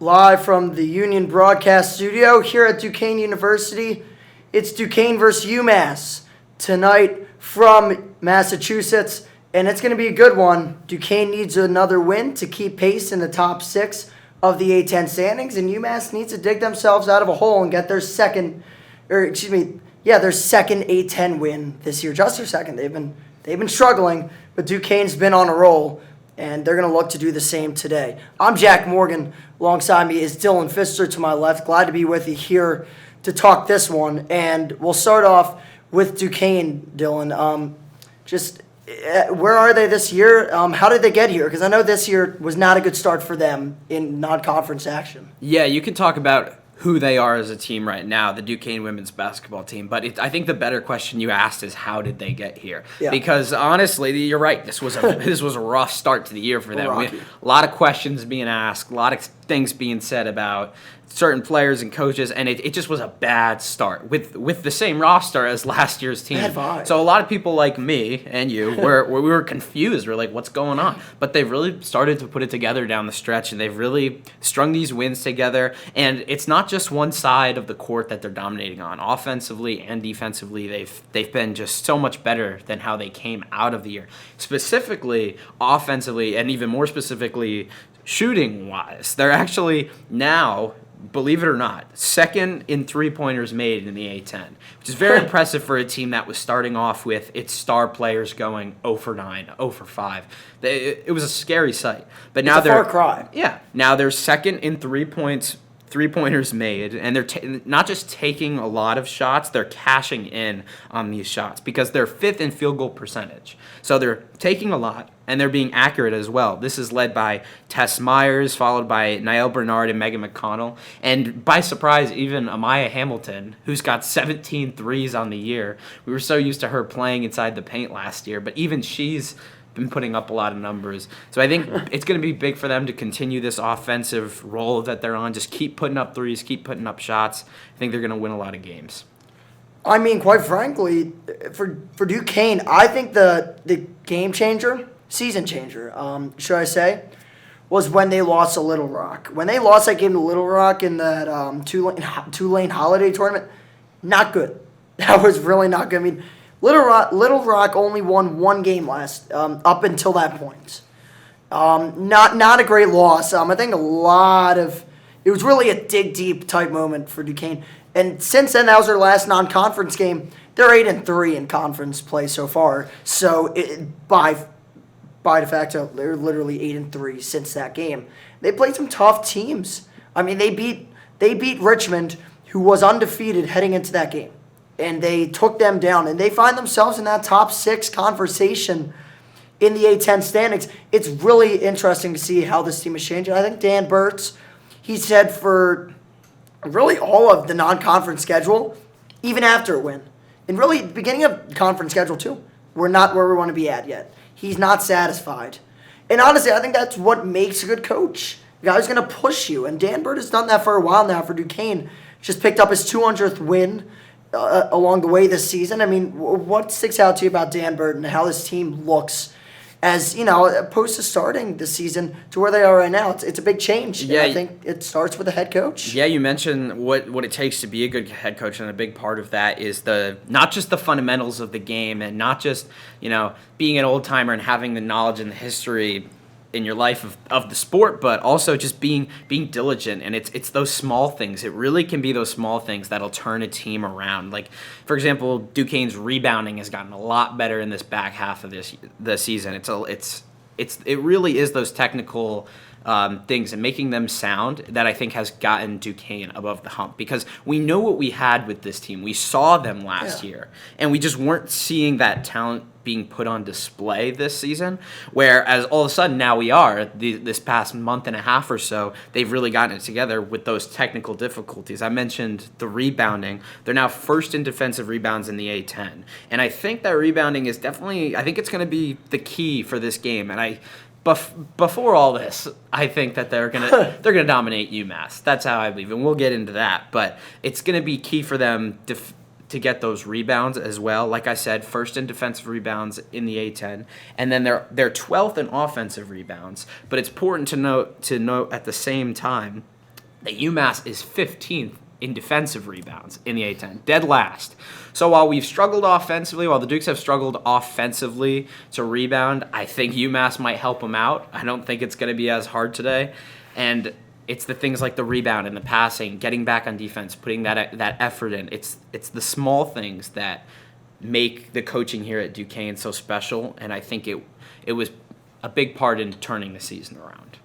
Live from the Union Broadcast Studio here at Duquesne University. It's Duquesne versus UMass tonight from Massachusetts, and it's going to be a good one. Duquesne needs another win to keep pace in the top 6 of the A10 standings, and UMass needs to dig themselves out of a hole and get their second A10 win this year. Just their second. They've been struggling, but Duquesne's been on a roll, and they're going to look to do the same today. I'm Jack Morgan. Alongside me is Dylan Pfister to my left. Glad to be with you here to talk this one. And we'll start off with Duquesne, Dylan. Where are they this year? How did they get here? Because I know this year was not a good start for them in non-conference action. Yeah, you can talk about who they are as a team right now, the Duquesne Women's Basketball team. But I think the better question you asked is how did they get here? Yeah. Because honestly, you're right. This was a rough start to the year for them. A lot of questions being asked, a lot of things being said about certain players and coaches, and it just was a bad start with the same roster as last year's team. Bad vibe. So a lot of people like me and you we were confused. We're like, what's going on? But they've really started to put it together down the stretch, and they've really strung these wins together. And it's not just one side of the court that they're dominating on. Offensively and defensively, they've been just so much better than how they came out of the year. Specifically, offensively, and even more specifically, shooting-wise. They're actually now, believe it or not, second in three-pointers made in the A10, which is very impressive for a team that was starting off with its star players going 0 for 9, 0 for 5. It was a scary sight. But now it's a far cry. Yeah, now they're second in three-pointers made, and they're not just taking a lot of shots, they're cashing in on these shots because they're fifth in field goal percentage. So they're taking a lot, and they're being accurate as well. This is led by Tess Myers, followed by Niall Bernard and Megan McConnell. And by surprise, even Amaya Hamilton, who's got 17 threes on the year. We were so used to her playing inside the paint last year, but even she's been putting up a lot of numbers. So I think it's going to be big for them to continue this offensive role that they're on. Just keep putting up threes, keep putting up shots. I think they're going to win a lot of games. I mean, quite frankly, for Duquesne, I think the game changer, season changer, should I say, was when they lost to Little Rock. When they lost that game to Little Rock in that Tulane Holiday Tournament, not good. That was really not good. I mean, Little Rock only won one game up until that point. Not a great loss. I think it was really a dig deep type moment for Duquesne. And since then, that was their last non-conference game. They're 8-3 in conference play so far. So by de facto, they're literally 8-3 since that game. They played some tough teams. I mean, they beat Richmond, who was undefeated heading into that game, and they took them down. And they find themselves in that top 6 conversation in the A10 standings. It's really interesting to see how this team is changing. I think Dan Burtz, he said for really all of the non-conference schedule, even after a win, and really the beginning of conference schedule too, we're not where we want to be at yet. He's not satisfied. And honestly, I think that's what makes a good coach. The guy's going to push you. And Dan Burtz has done that for a while now for Duquesne. Just picked up his 200th win along the way this season. I mean, what sticks out to you about Dan Burtz and how this team looks as, opposed to starting the season to where they are right now? It's a big change. Yeah, and I think it starts with the head coach. Yeah, you mentioned what it takes to be a good head coach, and a big part of that is not just the fundamentals of the game and not just, being an old-timer and having the knowledge and the history in your life of the sport, but also just being diligent. And it's those small things. It really can be those small things that'll turn a team around. Like, for example, Duquesne's rebounding has gotten a lot better in this back half of the season. It really is those technical things and making them sound that I think has gotten Duquesne above the hump, because we know what we had with this team. We saw them last year, and we just weren't seeing that talent being put on display this season, whereas all of a sudden now we are. This past month and a half or so, they've really gotten it together with those technical difficulties. I mentioned the rebounding. They're now first in defensive rebounds in the A10, and I think that rebounding is definitely, I think it's going to be the key for this game. And before all this, I think that they're gonna dominate UMass. That's how I believe, and we'll get into that. But it's gonna be key for them to get those rebounds as well. Like I said, first in defensive rebounds in the A10, and then they're 12th in offensive rebounds. But it's important to note at the same time that UMass is 15th in defensive rebounds in the A10, dead last. So while we've struggled offensively, while the Dukes have struggled offensively to rebound, I think UMass might help them out. I don't think it's going to be as hard today. And it's the things like the rebound and the passing, getting back on defense, putting that effort in. It's the small things that make the coaching here at Duquesne so special, and I think it was a big part in turning the season around.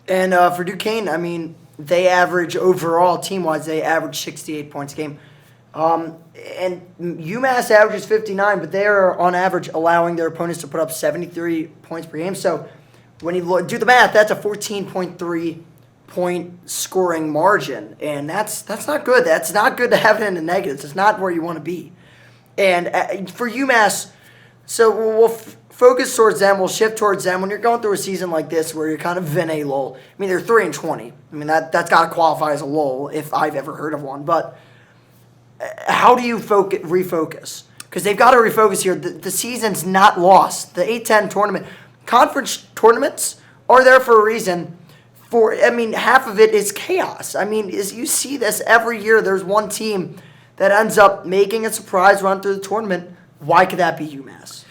And for Duquesne, I mean, they average overall, team-wise, they average 68 points a game. And UMass averages 59, but they are, on average, allowing their opponents to put up 73 points per game. So when you do the math, that's a 14.3 point scoring margin, and that's not good. That's not good to have it in the negatives. It's not where you want to be. And for UMass, so we'll focus towards them. We'll shift towards them. When you're going through a season like this where you're kind of in a lull, I mean, they're 3-20. I mean, that's got to qualify as a lull if I've ever heard of one. But how do you refocus? Because they've got to refocus here. The season's not lost. The A10 tournament, conference tournaments are there for a reason. Half of it is chaos. I mean, you see this every year. There's one team that ends up making a surprise run through the tournament. Why could that be UMass?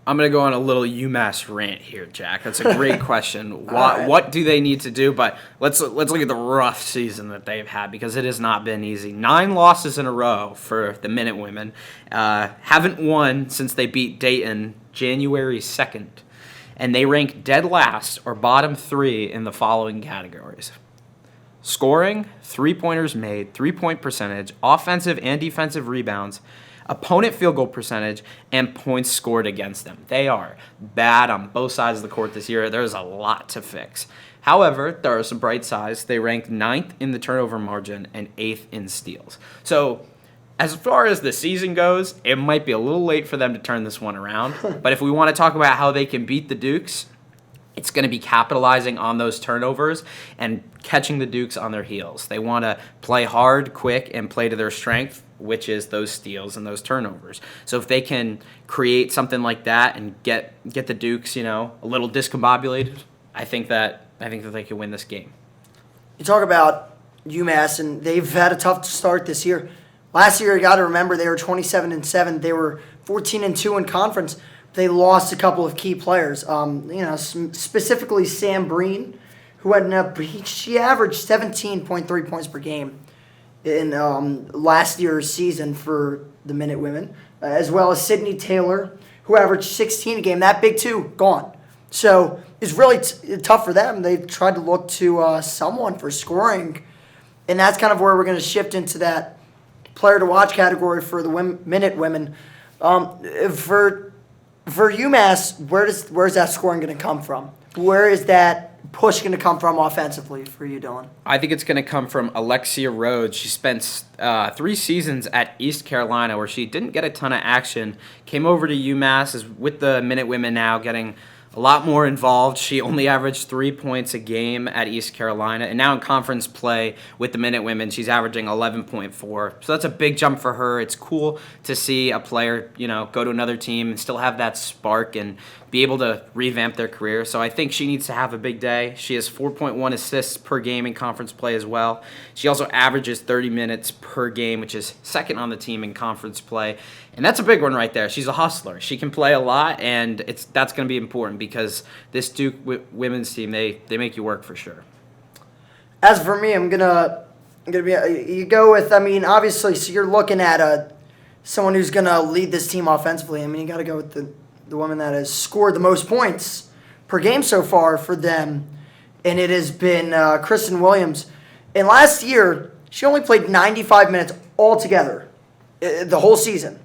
I'm going to go on a little UMass rant here, Jack. That's a great question. What do they need to do? But let's look at the rough season that they've had, because it has not been easy. 9 losses in a row for the Minute Women. Haven't won since they beat Dayton January 2nd. And they rank dead last or bottom 3 in the following categories: scoring, 3-pointers made, 3-point percentage, offensive and defensive rebounds, opponent field goal percentage, and points scored against them. They are bad on both sides of the court this year. There's a lot to fix. However, there are some bright sides. They ranked 9th in the turnover margin and 8th in steals. So as far as the season goes, it might be a little late for them to turn this one around. But if we want to talk about how they can beat the Dukes, it's going to be capitalizing on those turnovers and catching the Dukes on their heels. They want to play hard, quick, and play to their strength, which is those steals and those turnovers. So if they can create something like that and get the Dukes, a little discombobulated, I think that they can win this game. You talk about UMass, and they've had a tough start this year. Last year, you got to remember, they were 27-7. They were 14-2 in conference. They lost a couple of key players. Specifically Sam Breen, who she averaged 17.3 points per game in last year's season for the Minute Women, as well as Sydney Taylor, who averaged 16 a game. That big two, gone. So it's really tough for them. They've tried to look to someone for scoring, and that's kind of where we're going to shift into that player to watch category for the Minute Women. For UMass, where's that scoring going to come from? Where is that push going to come from offensively for you, Dylan? I think it's going to come from Alexia Rhodes. She spent 3 seasons at East Carolina where she didn't get a ton of action. Came over to UMass, is with the Minute Women now, getting a lot more involved. She only averaged 3 points a game at East Carolina, and now in conference play with the Minute Women, she's averaging 11.4. So that's a big jump for her. It's cool to see a player, go to another team and still have that spark and be able to revamp their career. So I think she needs to have a big day. She has 4.1 assists per game in conference play as well. She also averages 30 minutes per game, which is second on the team in conference play. And that's a big one right there. She's a hustler. She can play a lot, and that's going to be important because this Duke women's team, they make you work for sure. As for me, I'm gonna be you go with. Obviously, so you're looking at someone who's gonna lead this team offensively. You got to go with the woman that has scored the most points per game so far for them, and it has been Kristen Williams. And last year, she only played 95 minutes altogether, the whole season.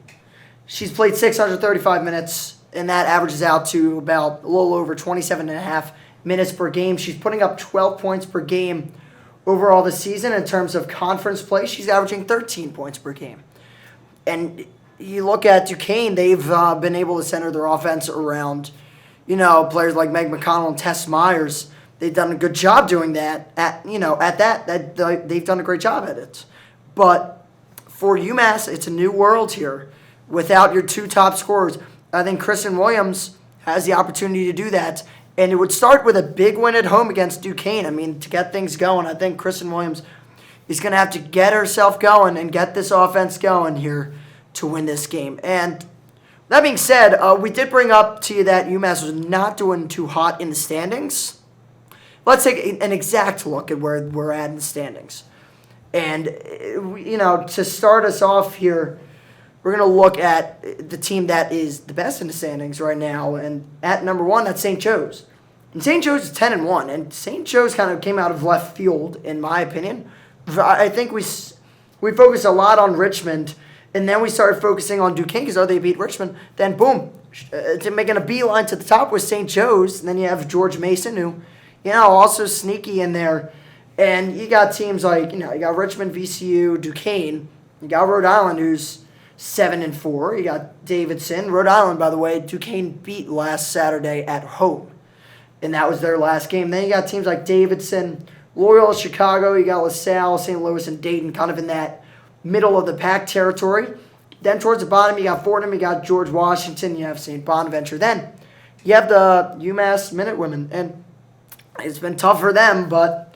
She's played 635 minutes, and that averages out to about a little over 27.5 minutes per game. She's putting up 12 points per game overall this season. In terms of conference play, she's averaging 13 points per game. And you look at Duquesne, they've been able to center their offense around, players like Meg McConnell and Tess Myers. They've done a good job doing that. They've done a great job at it. But for UMass, it's a new world here. Without your 2 top scorers, I think Kristen Williams has the opportunity to do that And it would start with a big win at home against Duquesne. I mean, to get things going, I think Kristen Williams is going to have to get herself going and get this offense going here to win this game. And that being said, we did bring up to you that UMass was not doing too hot in the standings. Let's take an exact look at where we're at in the standings. And, to start us off here, we're going to look at the team that is the best in the standings right now. And at number 1, that's St. Joe's. And St. Joe's is 10-1. And St. Joe's kind of came out of left field, in my opinion. I think we focused a lot on Richmond, and then we started focusing on Duquesne because, they beat Richmond. Then, boom, making a beeline to the top with St. Joe's. And then you have George Mason, who, also sneaky in there. And you got teams like, you got Richmond, VCU, Duquesne. You got Rhode Island, who's 7-4. You got Davidson. Rhode Island, by the way, Duquesne beat last Saturday at home. And that was their last game. Then you got teams like Davidson, Loyola Chicago. You got LaSalle, St. Louis, and Dayton kind of in that middle of the pack territory. Then towards the bottom, you got Fordham. You got George Washington. You have St. Bonaventure. Then you have the UMass Minute Women. And it's been tough for them, but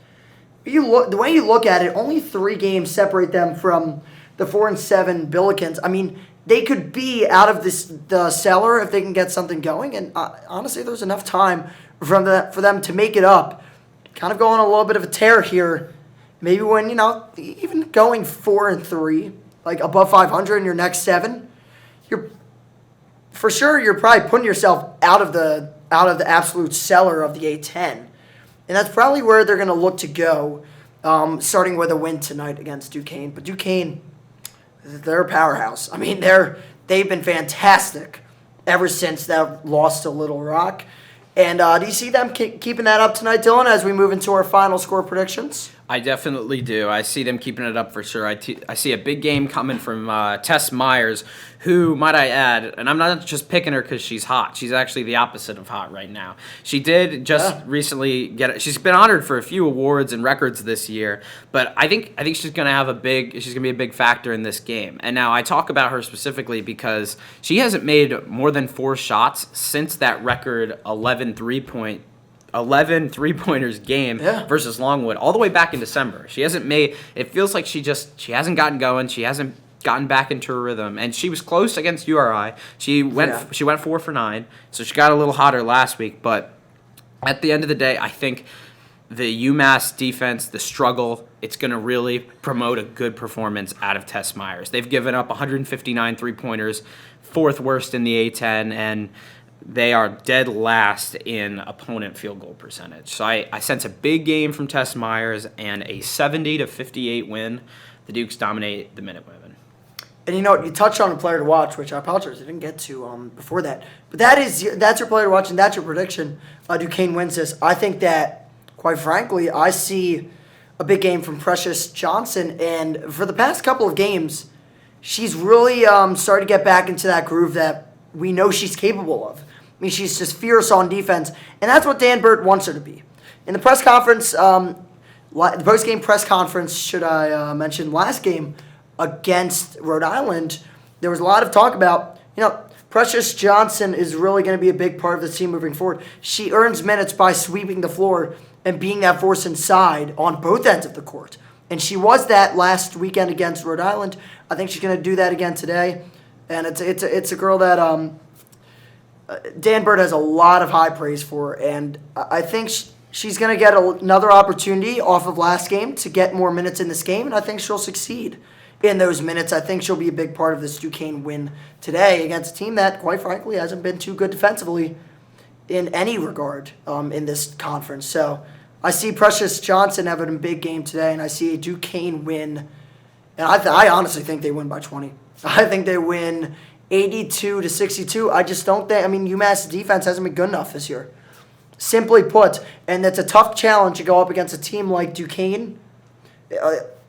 the way you look at it, only 3 games separate them from the 4-7 Billikens. I mean, they could be out of the cellar if they can get something going. And honestly, there's enough time for them to make it up. Kind of going a little bit of a tear here. Maybe when, even going 4-3, like above 500 in your next 7, you're probably putting yourself out of the absolute cellar of the A10. And that's probably where they're going to look to go, starting with a win tonight against Duquesne. But Duquesne, they're a powerhouse. I mean, they've been fantastic ever since that loss to Little Rock. And do you see them keeping that up tonight, Dylan, as we move into our final score predictions? I definitely do. I see them keeping it up for sure. I see a big game coming from Tess Myers, who, might I add, and I'm not just picking her because she's hot. She's actually the opposite of hot right now. She did just recently she's been honored for a few awards and records this year, but I think she's going to be a big factor in this game. And now I talk about her specifically because she hasn't made more than 4 shots since that record 11 three-pointers game versus Longwood all the way back in December. She hasn't made – it feels like she hasn't gotten going. She hasn't gotten back into her rhythm. And she was close against URI. She went 4 for 9, so she got a little hotter last week. But at the end of the day, I think the UMass defense, the struggle, it's going to really promote a good performance out of Tess Myers. They've given up 159 three-pointers, 4th worst in the A10, and – they are dead last in opponent field goal percentage. So I sense a big game from Tess Myers and a 70-58 win. The Dukes dominate the Minute Women. And you touched on a player to watch, which I apologize I didn't get to before that. But that's your player to watch, and that's your prediction. Duquesne wins this. I think that, quite frankly, I see a big game from Precious Johnson. And for the past couple of games, she's really started to get back into that groove that we know she's capable of. I mean, she's just fierce on defense, and that's what Dan Burt wants her to be. In the press conference, the post-game press conference, should I mention, last game against Rhode Island, there was a lot of talk about, Precious Johnson is really going to be a big part of the team moving forward. She earns minutes by sweeping the floor and being that force inside on both ends of the court. And she was that last weekend against Rhode Island. I think she's going to do that again today. And it's a girl that Dan Burt has a lot of high praise for, and I think she's going to get another opportunity off of last game to get more minutes in this game, and I think she'll succeed in those minutes. I think she'll be a big part of this Duquesne win today against a team that, quite frankly, hasn't been too good defensively in any regard in this conference. So I see Precious Johnson having a big game today, and I see a Duquesne win, and I honestly think they win by 20. I think they win 82-62. I just don't think. I mean, UMass defense hasn't been good enough this year. Simply put, and it's a tough challenge to go up against a team like Duquesne,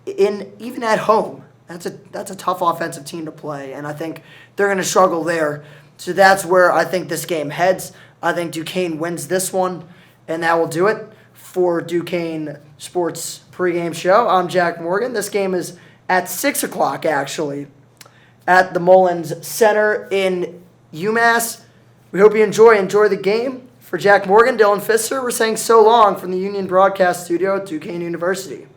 even at home. That's a tough offensive team to play, and I think they're going to struggle there. So that's where I think this game heads. I think Duquesne wins this one, and that will do it for Duquesne Sports pregame show. I'm Jack Morgan. This game is at 6 o'clock, actually, at the Mullins Center in UMass. We hope you enjoy the game. For Jack Morgan, Dylan Fisser, we're saying so long from the Union Broadcast Studio at Duquesne University.